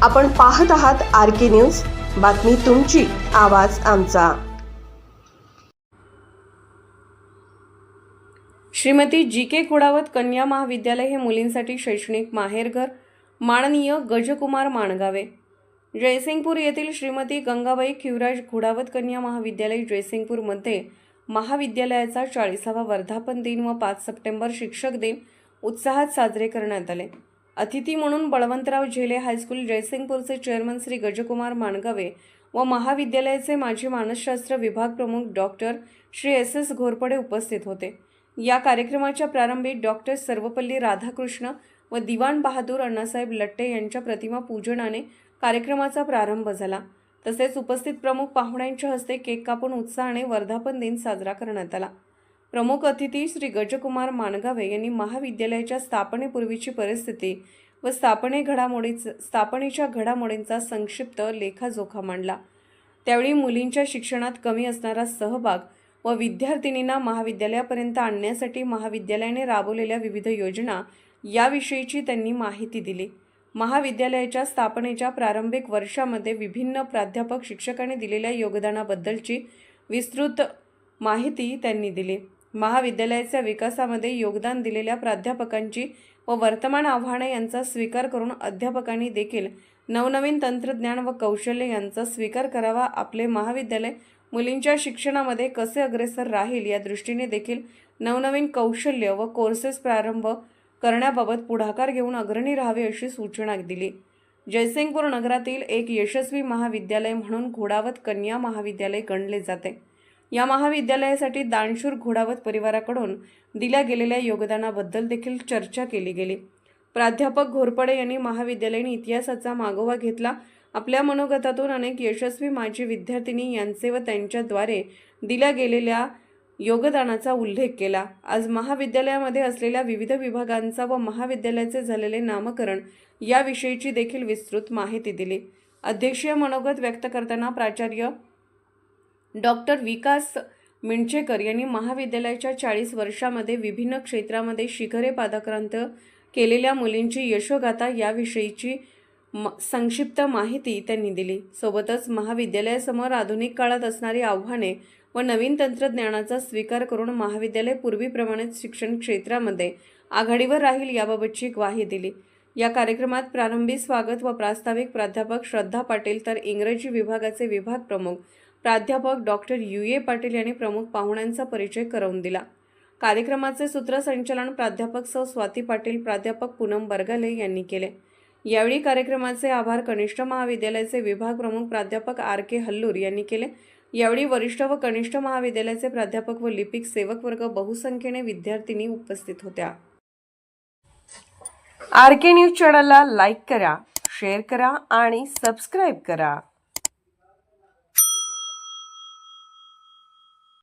आपण पाहत आहात RK न्यूज, बातमी तुमची, आवाज आमचा। श्रीमती GK खुडावत कन्या महाविद्यालय हे मुलींसाठी शैक्षणिक माहेरघर। माननीय गजकुमार माणगावे। जयसिंगपूर येथील श्रीमती गंगाबाई खिवराज खुडावत कन्या महाविद्यालय जयसिंगपूर मध्ये महाविद्यालयाचा 40वा वर्धापन दिन व 5 सप्टेंबर शिक्षक दिन उत्साहात साजरे करण्यात आले। अतिथी म्हणून बळवंतराव झेले हायस्कूल जयसिंगपूरचे चेअरमन श्री गजकुमार माणगावे व महाविद्यालयाचे माजी मानसशास्त्र विभाग प्रमुख डॉक्टर श्री SS घोरपडे उपस्थित होते। या कार्यक्रमाच्या प्रारंभी डॉक्टर सर्वपल्ली राधाकृष्ण व दिवाण बहादूर अण्णासाहेब लट्टे यांच्या प्रतिमा पूजनाने कार्यक्रमाचा प्रारंभ झाला। तसेच उपस्थित प्रमुख पाहुण्यांच्या हस्ते केक कापून उत्साहाने वर्धापन दिन साजरा करण्यात आला। प्रमुख अतिथी श्री गजकुमार माणगावे यांनी महाविद्यालयाच्या स्थापनेपूर्वीची परिस्थिती व स्थापनेच्या घडामोडींचा संक्षिप्त लेखाजोखा मांडला। त्यावेळी मुलींच्या शिक्षणात कमी असणारा सहभाग व विद्यार्थिनींना महाविद्यालयापर्यंत आणण्यासाठी महाविद्यालयाने राबवलेल्या विविध योजना याविषयीची त्यांनी माहिती दिली। महाविद्यालयाच्या स्थापनेच्या प्रारंभिक वर्षामध्ये विभिन्न प्राध्यापक शिक्षकांनी दिलेल्या योगदानाबद्दलची विस्तृत माहिती त्यांनी दिली। महाविद्यालयाच्या विकासामध्ये योगदान दिलेल्या प्राध्यापकांची व वर्तमान आव्हाने यांचा स्वीकार करून अध्यापकांनी देखील नवनवीन तंत्रज्ञान व कौशल्य यांचा स्वीकार करावा। आपले महाविद्यालय मुलींच्या शिक्षणामध्ये कसे अग्रेसर राहील या दृष्टीने देखील नवनवीन कौशल्य व कोर्सेस प्रारंभ करण्याबाबत पुढाकार घेऊन अग्रणी राहावे अशी सूचना दिली। जयसिंगपूर नगरातील एक यशस्वी महाविद्यालय म्हणून खुडावत कन्या महाविद्यालय गणले जाते। या महाविद्यालयासाठी दानशूर खुडावत परिवाराकडून दिल्या गेलेल्या योगदानाबद्दल देखील चर्चा केली गेली। प्राध्यापक घोरपडे यांनी महाविद्यालयाने इतिहासाचा मागोवा घेतला। आपल्या मनोगतातून अनेक यशस्वी माजी विद्यार्थिनी यांचे व त्यांच्याद्वारे दिल्या गेलेल्या योगदानाचा उल्लेख केला। आज महाविद्यालयामध्ये असलेल्या विविध विभागांचा व महाविद्यालयाचे झालेले नामकरण याविषयीची देखील विस्तृत माहिती दिली। अध्यक्षीय मनोगत व्यक्त करताना प्राचार्य डॉक्टर विकास मिंचेकर यांनी महाविद्यालयाच्या 40 वर्षामध्ये विभिन्न क्षेत्रामध्ये शिखरे पादाक्रांत केलेल्या मुलींची यशोगाथा याविषयीची संक्षिप्त माहिती त्यांनी दिली। सोबतच महाविद्यालयासमोर आधुनिक काळात असणारी आव्हाने व नवीन तंत्रज्ञानाचा स्वीकार करून महाविद्यालय पूर्वीप्रमाणेच शिक्षण क्षेत्रामध्ये आघाडीवर राहील याबाबतची ग्वाही दिली। या कार्यक्रमात प्रारंभी स्वागत व प्रास्ताविक प्राध्यापक श्रद्धा पाटील तर इंग्रजी विभागाचे विभाग प्रमुख प्राध्यापक डॉक्टर UA पाटील यांनी प्रमुख पाहुण्यांचा परिचय करून दिला। कार्यक्रमाचे सूत्रसंचालन प्राध्यापक सौ स्वाती पाटील प्राध्यापक पूनम बरगाले यांनी केले। यावेळी कार्यक्रमाचे आभार कनिष्ठ महाविद्यालयाचे विभाग प्रमुख प्राध्यापक RK हल्लूर यांनी केले। यावेळी वरिष्ठ व कनिष्ठ महाविद्यालयाचे प्राध्यापक व लिपिक सेवक वर्ग बहुसंख्येने विद्यार्थिनी उपस्थित होत्या। RK न्यूज चॅनलला लाईक करा, शेअर करा आणि सबस्क्राईब करा।